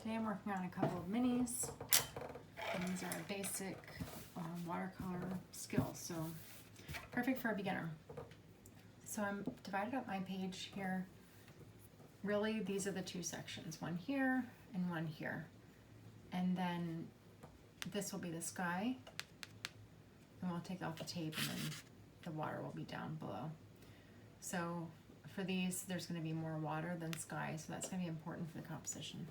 Today I'm working on a couple of minis, and these are basic watercolor skills, so perfect for a beginner. So I'm divided up my page here. Really, these are the two sections, one here and one here. And then this will be the sky, and we'll take off the tape, and then the water will be down below. So for these, there's going to be more water than sky, so that's going to be important for the composition.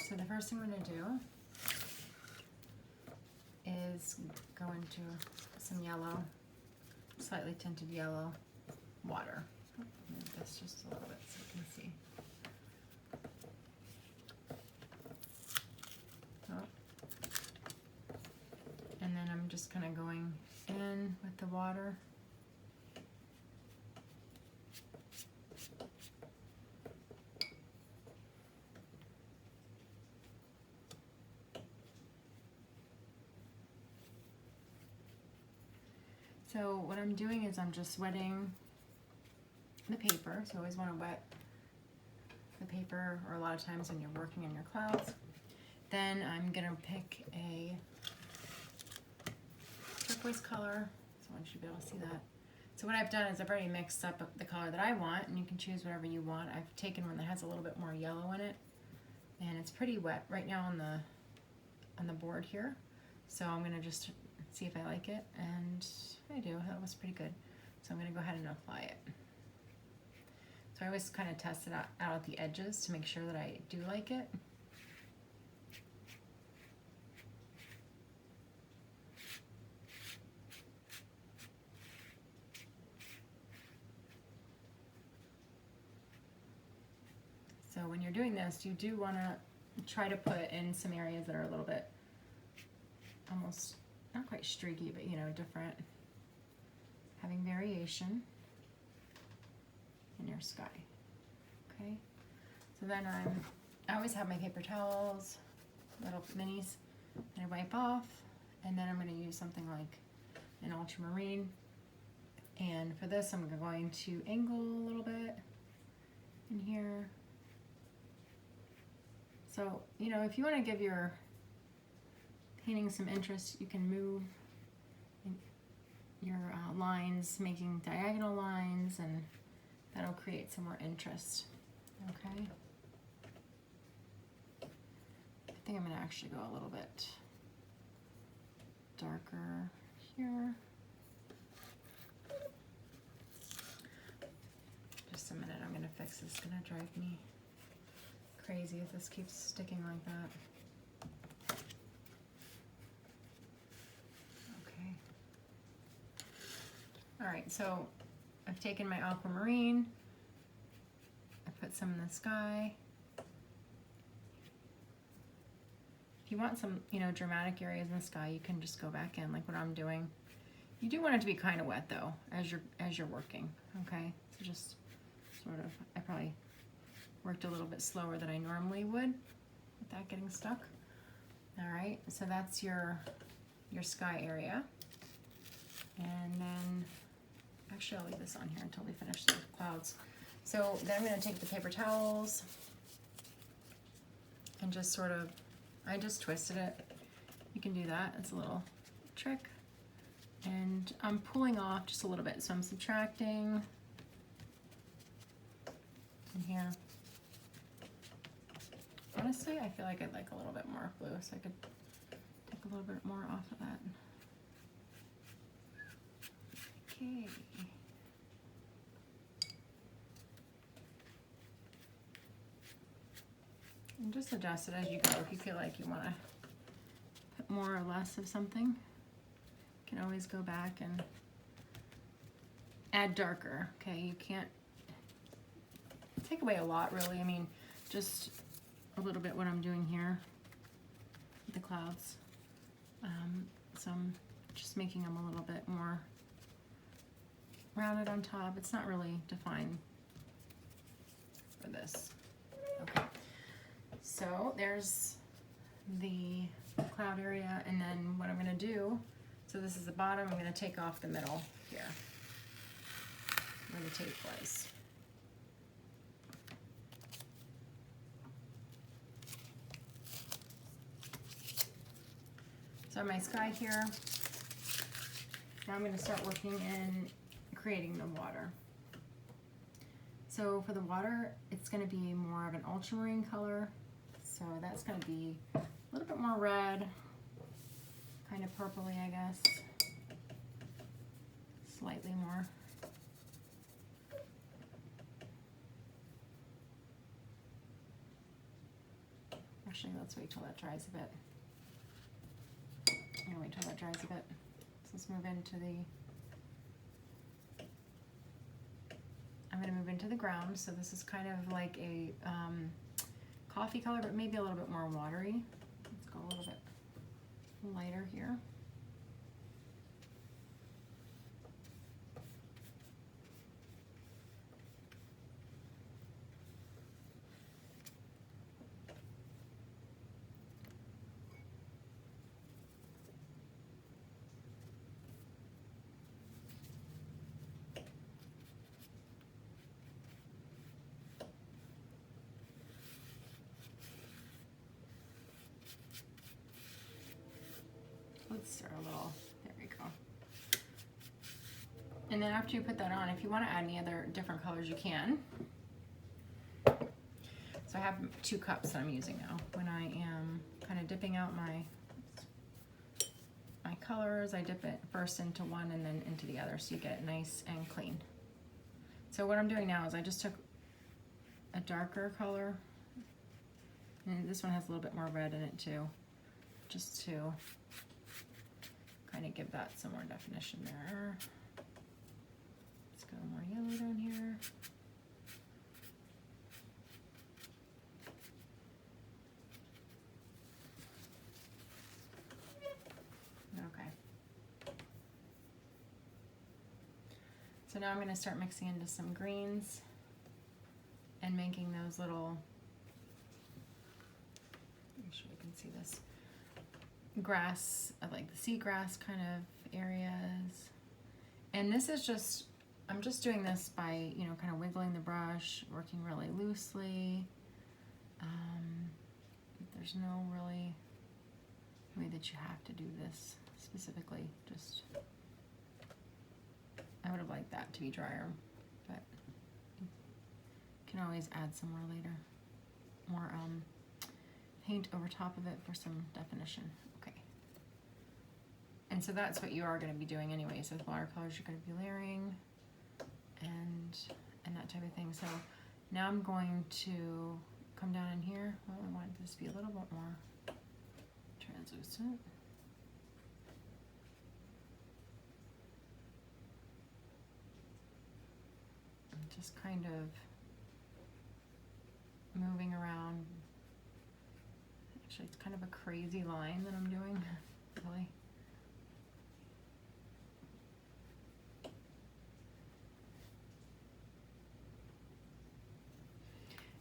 So the first thing I'm going to do is go into some yellow, slightly tinted yellow water. Move this just a little bit so you can see. Oh. And then I'm just kind of going in with the water. So what I'm doing is I'm just wetting the paper. So you always want to wet the paper, or a lot of times when you're working in your clouds. Then I'm going to pick a turquoise color, so I want you to be able to see that. So what I've done is I've already mixed up the color that I want, and you can choose whatever you want. I've taken one that has a little bit more yellow in it, and it's pretty wet right now on the board here. So I'm going to just see if I like it, and I do. That was pretty good. So I'm going to go ahead and apply it. So I always kind of test it out at the edges to make sure that I do like it. So when you're doing this, you do want to try to put in some areas that are a little bit almost not quite streaky, but you know, different, having variation in your sky. Okay, so then I always have my paper towels, little minis, and I wipe off, and then I'm going to use something like an ultramarine, and for this I'm going to angle a little bit in here. So, you know, if you want to give your painting some interest, you can move your lines, making diagonal lines, and that'll create some more interest. Okay. I think I'm going to actually go a little bit darker here. Just a minute, I'm going to fix this. It's going to drive me crazy if this keeps sticking like that. Okay. All right, so I've taken my aquamarine, I put some in the sky. If you want some, you know, dramatic areas in the sky, you can just go back in like what I'm doing. You do want it to be kind of wet though, as you're working, okay? So just sort of, I probably worked a little bit slower than I normally would without getting stuck. All right, so that's your sky area. And then, actually I'll leave this on here until we finish the clouds. So then I'm gonna take the paper towels and just sort of, I just twisted it. You can do that, it's a little trick. And I'm pulling off just a little bit. So I'm subtracting in here. Honestly, I feel like I'd like a little bit more blue, so I could take a little bit more off of that. Okay. And just adjust it as you go. If you feel like you want to put more or less of something, you can always go back and add darker. Okay, you can't take away a lot really. I mean, just a little bit what I'm doing here with the clouds. So I'm just making them a little bit more rounded on top. It's not really defined for this. Okay, so there's the cloud area, and then what I'm going to do, so this is the bottom, I'm going to take off the middle here where the tape was. So I have my sky here. Now I'm going to start working in creating the water. So for the water, it's going to be more of an ultramarine color. So that's going to be a little bit more red, kind of purpley, I guess. Slightly more. Actually, let's wait till that dries a bit. I'm gonna wait till that dries a bit. So let's move into the, I'm gonna move into the ground. So this is kind of like a coffee color, but maybe a little bit more watery. Let's go a little bit lighter here. Let's start a little, there we go. And then after you put that on, if you want to add any other different colors, you can. So I have 2 cups that I'm using now. When I am kind of dipping out my colors, I dip it first into one and then into the other so you get it nice and clean. So what I'm doing now is I just took a darker color, and this one has a little bit more red in it too, just to kind of give that some more definition there. Let's go more yellow down here. Okay. So now I'm going to start mixing into some greens and making those little, make sure you can see this, grass, like the seagrass kind of areas. And this is just, I'm just doing this by, you know, kind of wiggling the brush, working really loosely. There's no really way that you have to do this specifically. Just, I would have liked that to be drier, but you can always add some more later. More paint over top of it for some definition. Okay. And so that's what you are going to be doing anyways. With watercolors, you're going to be layering and that type of thing. So now I'm going to come down in here. Well, I want this to be a little bit more translucent. And just kind of moving around. Actually, it's kind of a crazy line that I'm doing, really.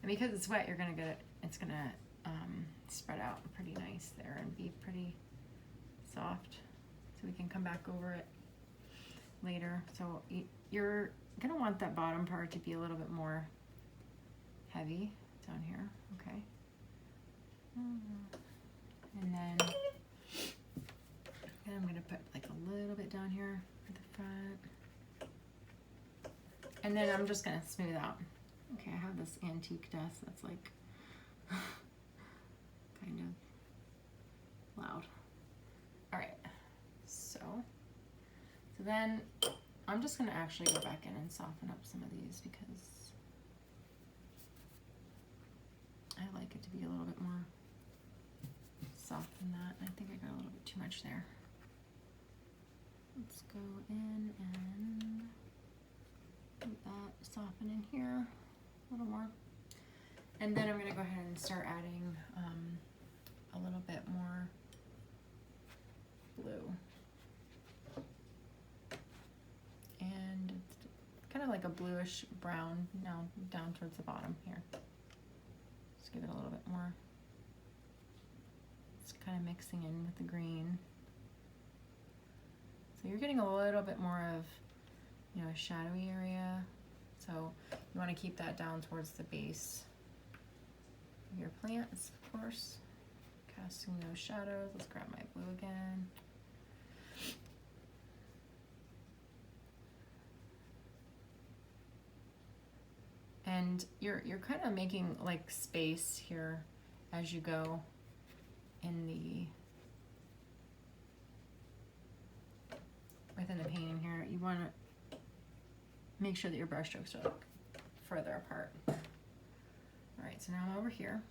And because it's wet, you're gonna get it, it's gonna spread out pretty nice there and be pretty soft. So we can come back over it later. So you're gonna want that bottom part to be a little bit more heavy down here, okay? And then I'm gonna put like a little bit down here at the front. And then I'm just gonna smooth out. Okay, I have this antique desk that's like kind of loud. All right, so then I'm just gonna actually go back in and soften up some of these because I like it to be a little bit more soft than that. I think I got a little bit too much there. Let's go in and let that soften in here a little more. And then I'm going to go ahead and start adding a little bit more blue. And it's kind of like a bluish brown now down towards the bottom here. Just give it a little bit more. It's kind of mixing in with the green. So you're getting a little bit more of, you know, a shadowy area. So you want to keep that down towards the base of your plants, of course. casting those shadows. Let's grab my blue again. And you're kind of making like space here as you go within the painting here. You want to make sure that your brush strokes are like further apart. All right, so now I'm over here.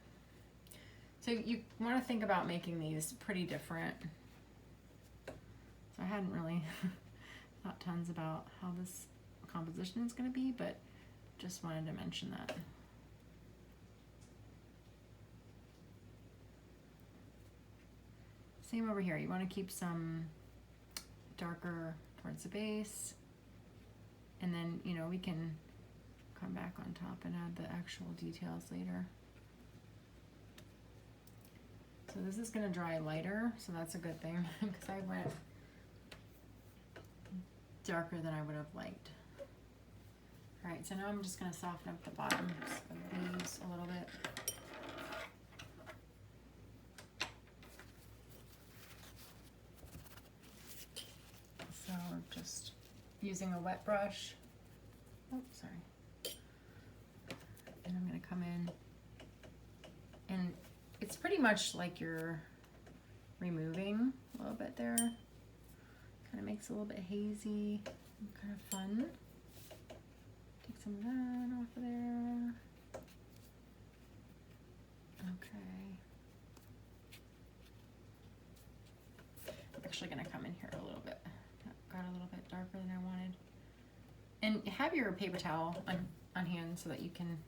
So you want to think about making these pretty different. So I hadn't really thought tons about how this composition is going to be, but just wanted to mention that. Same over here. You want to keep some darker towards the base, and then, you know, we can come back on top and add the actual details later. So this is going to dry lighter, so that's a good thing because I went darker than I would have liked. All right, so now I'm just going to soften up the bottoms of these a little bit. So just using a wet brush. Oh, sorry. And I'm going to come in, and it's pretty much like you're removing a little bit there. Kind of makes it a little bit hazy and kind of fun. Take some of that off of there. Okay. I'm actually going to come in here a little bit. That got a little bit darker than I wanted. And have your paper towel on hand so that you can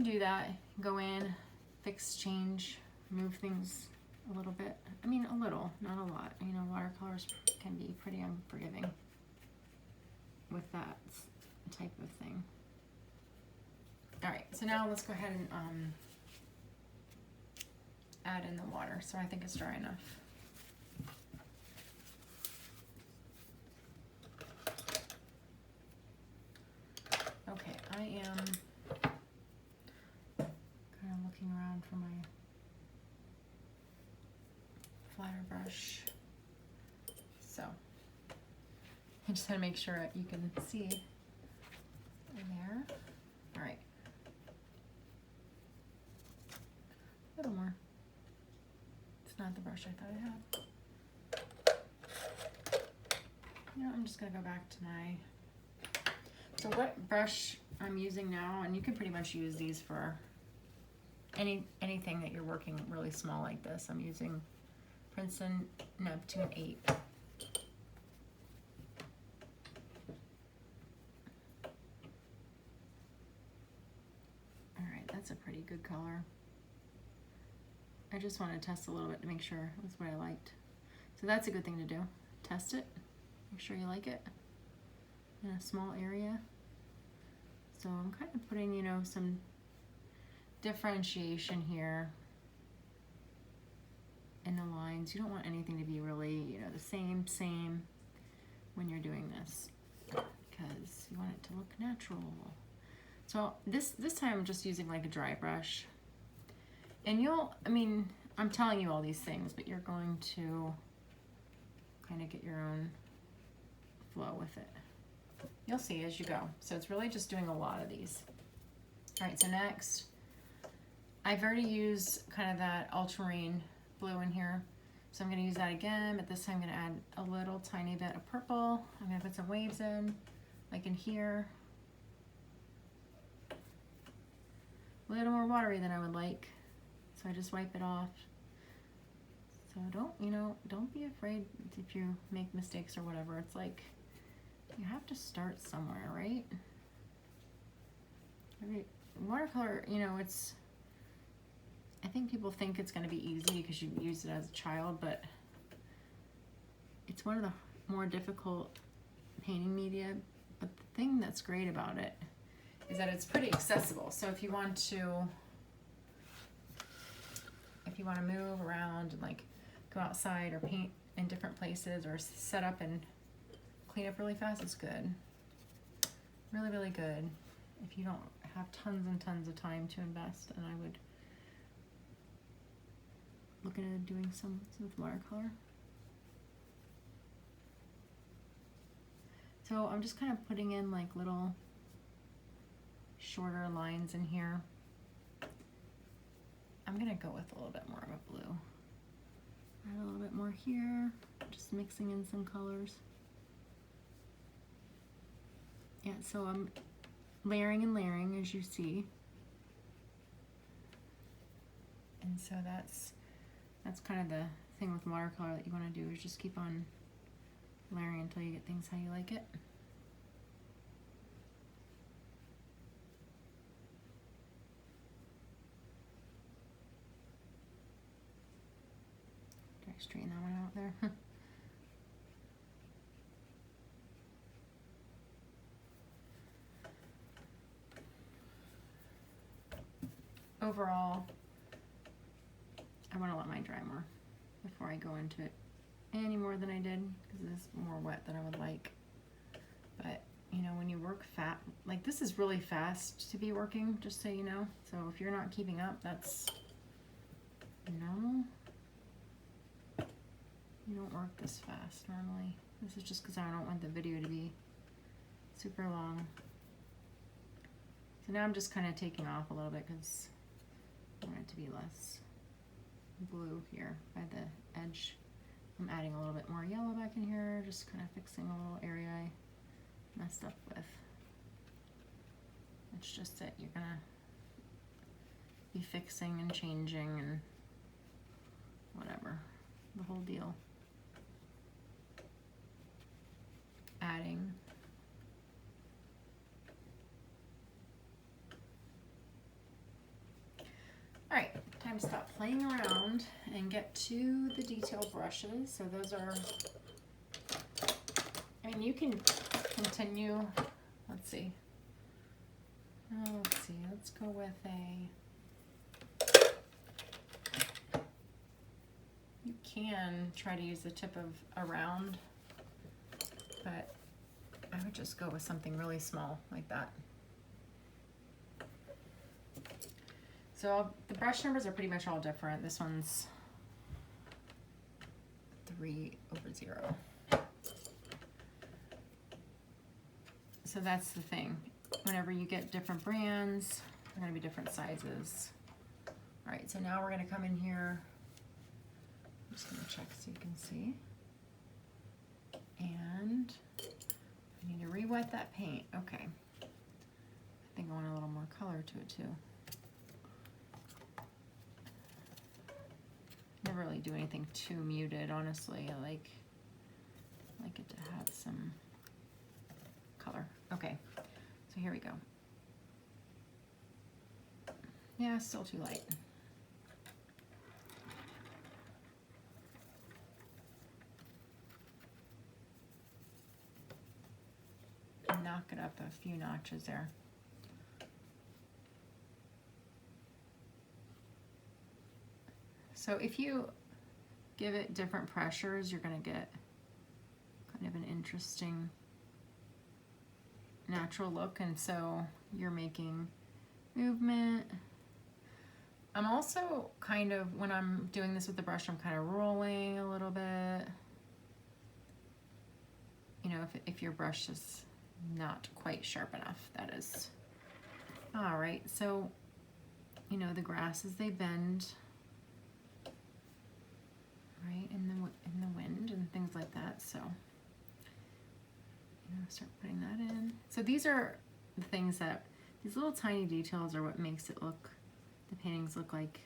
do that. Go in, fix, change, move things a little bit. I mean, a little, not a lot. You know, watercolors can be pretty unforgiving with that type of thing. All right, so now let's go ahead and add in the water. So I think it's dry enough. Okay, I am kind of looking around for my flatter brush. So I just want to make sure you can see in there. All right, a little more. It's not the brush I thought I had. You know, I'm just gonna go back to my, so what brush I'm using now, and you can pretty much use these for anything that you're working really small like this. I'm using Princeton Neptune 8. All right, that's a pretty good color. I just want to test a little bit to make sure it was what I liked. So that's a good thing to do. Test it, make sure you like it in a small area. So I'm kind of putting, you know, some differentiation here in the lines. You don't want anything to be really, you know, the same when you're doing this, because you want it to look natural. So this time I'm just using like a dry brush, and I mean, I'm telling you all these things, but you're going to kind of get your own flow with it. You'll see as you go. So it's really just doing a lot of these. All right, so next, I've already used kind of that ultramarine blue in here. So I'm gonna use that again, but this time I'm gonna add a little tiny bit of purple. I'm gonna put some waves in, like in here. A little more watery than I would like. So I just wipe it off. So don't be afraid if you make mistakes or whatever. It's like, you have to start somewhere, right? Watercolor, you know, I think people think it's going to be easy because you used it as a child, but it's one of the more difficult painting media. But the thing that's great about it is that it's pretty accessible. So if you want to move around and like go outside or paint in different places or set up and clean up really fast, it's good. Really, really good if you don't have tons and tons of time to invest. And I would looking at doing some with watercolor. So I'm just kind of putting in like little shorter lines in here. I'm gonna go with a little bit more of a blue. Add a little bit more here, just mixing in some colors. Yeah, so I'm layering and layering, as you see. And so that's kind of the thing with watercolor that you want to do, is just keep on layering until you get things how you like it. Did I straighten that one out there? Overall, I want to let mine dry more before I go into it any more than I did, because it's more wet than I would like. But you know, when you work like this is really fast to be working, just so you know. So if you're not keeping up, that's normal. You don't work this fast normally. This is just because I don't want the video to be super long. So now I'm just kind of taking off a little bit because I want it to be less blue here by the edge. I'm adding a little bit more yellow back in here, just kind of fixing a little area I messed up with. It's just that you're gonna be fixing and changing and whatever, the whole deal. Adding. All right, time to stop playing around and get to the detail brushes. So those are, I mean, you can continue, let's see, let's go with you can try to use the tip of a round, but I would just go with something really small like that. So the brush numbers are pretty much all different. This one's 3/0. So that's the thing. Whenever you get different brands, they're gonna be different sizes. All right, so now we're gonna come in here. I'm just gonna check so you can see. And I need to re-wet that paint. Okay. I think I want a little more color to it too. Never really do anything too muted, honestly. I like it to have some color. Okay, so here we go. Yeah, still too light. Knock it up a few notches there. So if you give it different pressures, you're going to get kind of an interesting natural look. And so you're making movement. I'm also kind of, when I'm doing this with the brush, I'm kind of rolling a little bit. You know, if your brush is not quite sharp enough, that is. All right, so, you know, the grasses, they bend, right, in the wind and things like that. So, you know, start putting that in. So these are the things that, these little tiny details are what makes it look, the paintings look like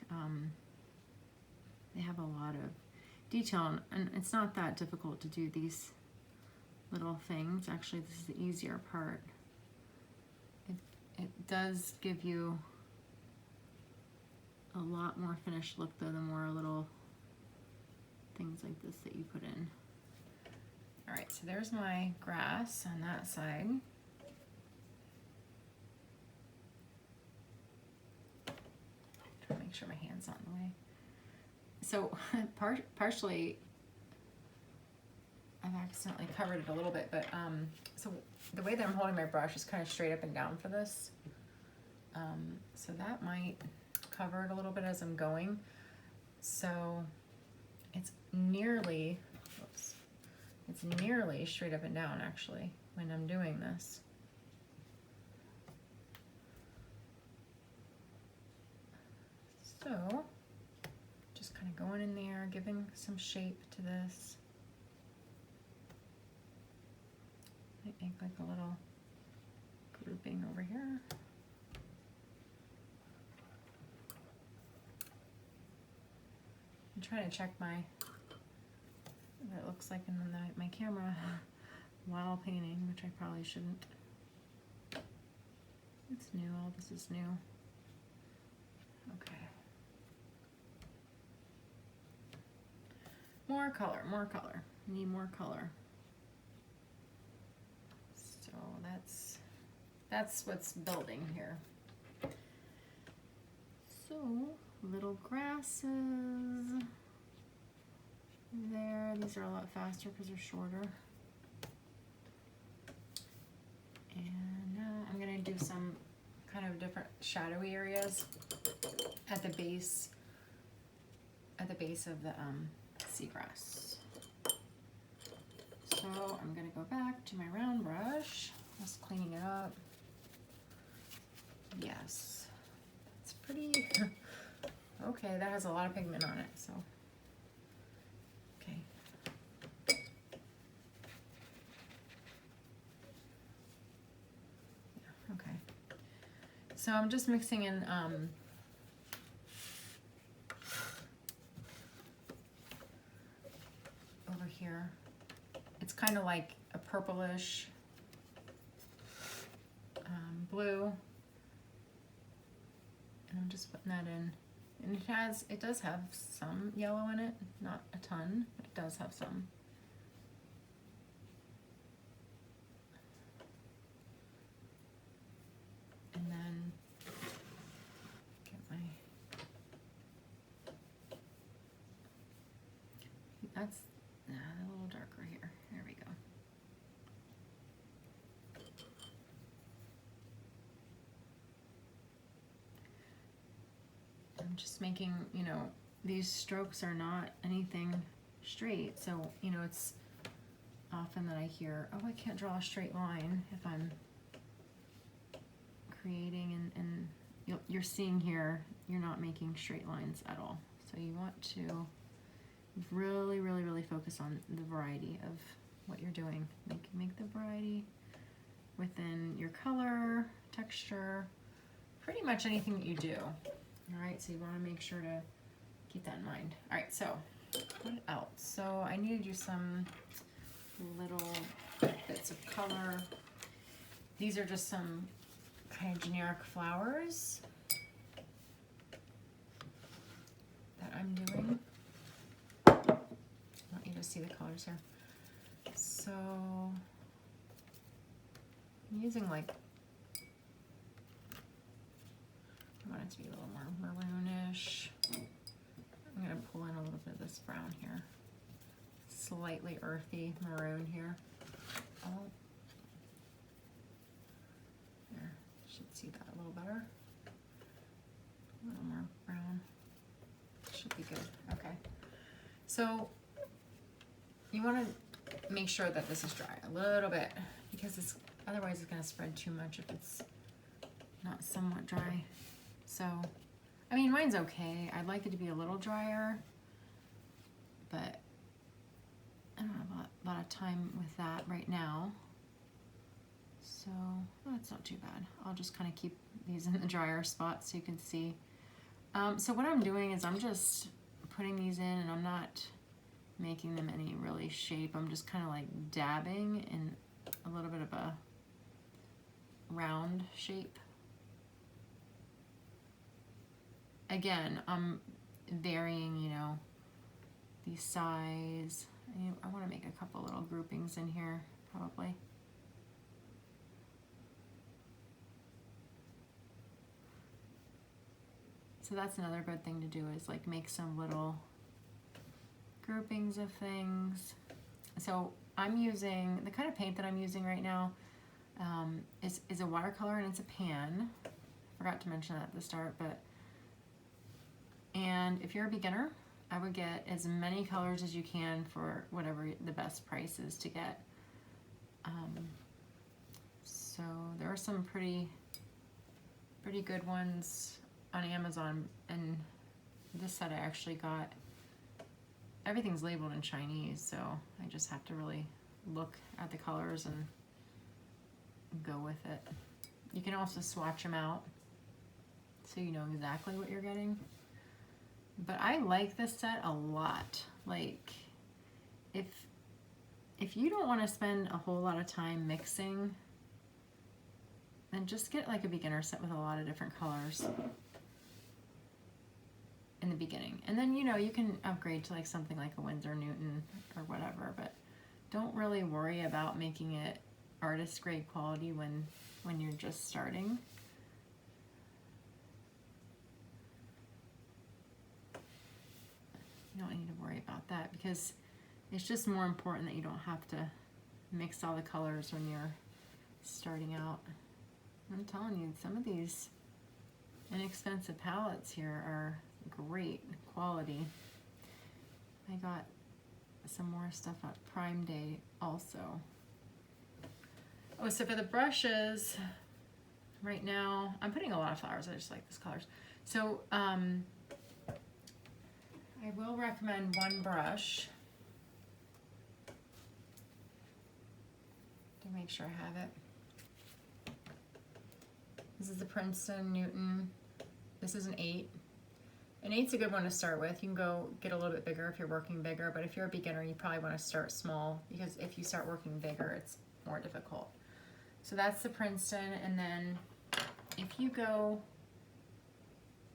they have a lot of detail, and it's not that difficult to do these little things. Actually, this is the easier part. It does give you a lot more finished look though, the more little things like this that you put in. All right, so there's my grass on that side. Try to make sure my hand's not in the way. So partially I've accidentally covered it a little bit, but so the way that I'm holding my brush is kind of straight up and down for this. So that might cover it a little bit as I'm going. So it's nearly, whoops, it's nearly straight up and down actually when I'm doing this. So just kind of going in there, giving some shape to this. I make like a little grouping over here. I'm trying to check what it looks like in my camera while painting, which I probably shouldn't. It's new, all this is new. Okay. More color, more color. Need more color. So that's what's building here. So little grasses there. These are a lot faster because they're shorter. And now I'm gonna do some kind of different shadowy areas at the base of the seagrass. So I'm gonna go back to my round brush, just cleaning it up. Yes, it's pretty, okay, that has a lot of pigment on it, so, okay. Yeah, okay. So I'm just mixing in over here. It's kind of like a purplish blue, and I'm just putting that in. And it does have some yellow in it, not a ton, but it does have some. And then get that's a little darker here. There we go. I'm just making, you know, these strokes are not anything straight, so, you know, it's often that I hear, oh, I can't draw a straight line if I'm creating, and you're seeing here, you're not making straight lines at all. So you want to really, really, really focus on the variety of what you're doing. Make the variety within your color, texture, pretty much anything that you do. All right, so you want to make sure to keep that in mind. All right, so what else? So I need to do some little bits of color. These are just some kind of generic flowers that I'm doing. I want you to see the colors here. So I'm using like, I want it to be a little more maroonish. I'm going to pull in a little bit of this brown here. Slightly earthy maroon here. Oh, there, should see that a little better. A little more brown. Should be good. Okay. So you want to make sure that this is dry a little bit, because otherwise it's going to spread too much if it's not somewhat dry. So, I mean, mine's okay. I'd like it to be a little drier, but I don't have a lot of time with that right now. So, that's not too bad. I'll just kind of keep these in the drier spot so you can see. So what I'm doing is I'm just putting these in, and I'm not making them any really shape. I'm just kind of like dabbing in a little bit of a round shape. Again, I'm varying, you know, the size. I want to make a couple little groupings in here, probably. So that's another good thing to do, is like make some little groupings of things. So I'm using, the kind of paint that I'm using right now is a watercolor, and it's a pan. I forgot to mention that at the start, and if you're a beginner, I would get as many colors as you can for whatever the best price is to get. So there are some pretty good ones on Amazon, and this set I actually got, everything's labeled in Chinese, so I just have to really look at the colors and go with it. You can also swatch them out so you know exactly what you're getting. But I like this set a lot. Like, if you don't want to spend a whole lot of time mixing, then just get like a beginner set with a lot of different colors in the beginning. And then, you know, you can upgrade to like something like a Winsor Newton or whatever, but don't really worry about making it artist grade quality when you're just starting. You don't need to worry about that, because it's just more important that you don't have to mix all the colors when you're starting out. I'm telling you, some of these inexpensive palettes here are great quality. I got some more stuff at Prime Day also. Oh, so for the brushes, right now, I'm putting a lot of flowers. I just like these colors. So I will recommend one brush to make sure I have it. This is the Princeton Newton. This is an 8. An 8's a good one to start with. You can go get a little bit bigger if you're working bigger, but if you're a beginner, you probably want to start small, because if you start working bigger, it's more difficult. So that's the Princeton, and then if you go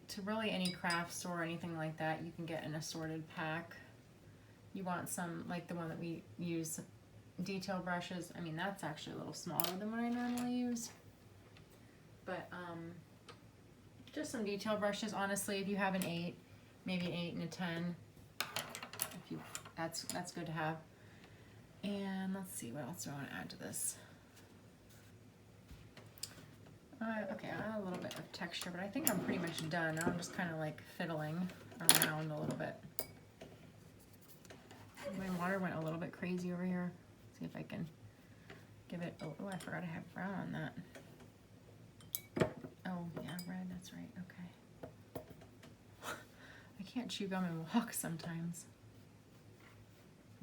to really any craft store or anything like that, you can get an assorted pack. You want some, like the one that we use, detail brushes. I mean, that's actually a little smaller than what I normally use. But just some detail brushes. Honestly, if you have an 8, maybe an 8 and a 10, if you, that's good to have. And let's see, what else do I want to add to this? Okay, I add a little bit of texture, but I think I'm pretty much done. Now I'm just kind of like fiddling around a little bit. My water went a little bit crazy over here. See if I can give it, oh, I forgot I have brown on that. Oh, yeah, red, that's right, okay. I can't chew gum and walk sometimes.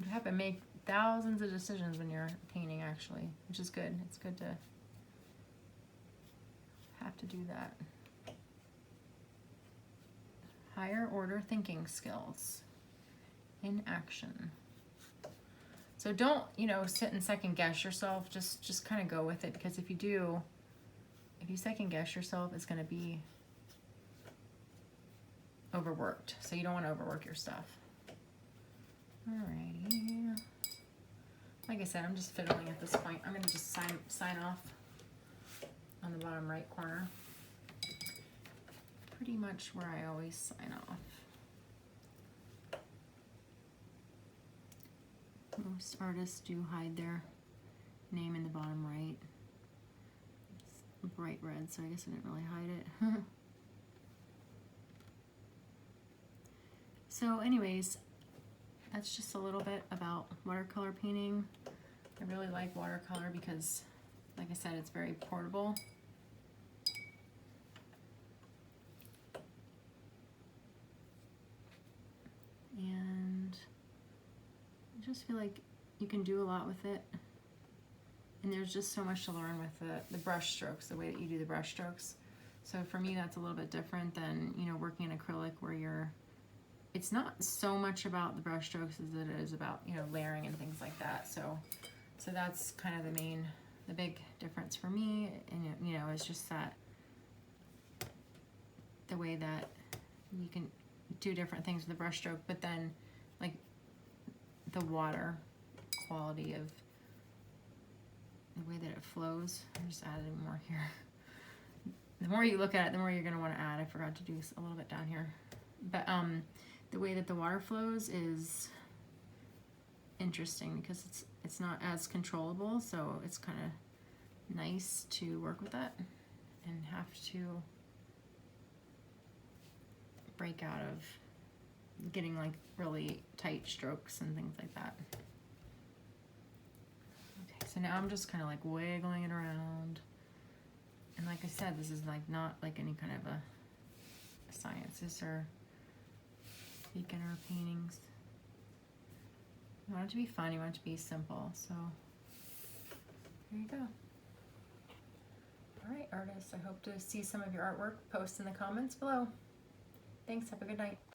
You have to make thousands of decisions when you're painting, actually, which is good. It's good to have to do that. Higher order thinking skills in action. So don't, you know, sit and second guess yourself. Just kind of go with it, because if you do, if you second guess yourself, it's going to be overworked. So you don't want to overwork your stuff. Alrighty. Like I said, I'm just fiddling at this point. I'm going to just sign off on the bottom right corner. Pretty much where I always sign off. Most artists do hide their name in the bottom right. It's bright red, so I guess I didn't really hide it. So anyways, that's just a little bit about watercolor painting. I really like watercolor because, like I said, it's very portable. And I just feel like you can do a lot with it. And there's just so much to learn with the brush strokes, the way that you do the brush strokes. So for me, that's a little bit different than, you know, working in acrylic, where it's not so much about the brush strokes as it is about, you know, layering and things like that. So that's kind of the big difference for me. And, you know, it's just that the way that you can do different things with the brush stroke, but then like the water quality of the way that it flows. I'm just adding more here. The more you look at it, the more you're going to want to add. I forgot to do a little bit down here. But the way that the water flows is interesting because it's not as controllable, so it's kind of nice to work with that and have to break out of getting like really tight strokes and things like that. Okay, so now I'm just kind of like wiggling it around. And like I said, this is like not like any kind of a science. These are beginner paintings. You want it to be fun, you want it to be simple, so there you go. Alright, artists, I hope to see some of your artwork. Post in the comments below. Thanks, have a good night.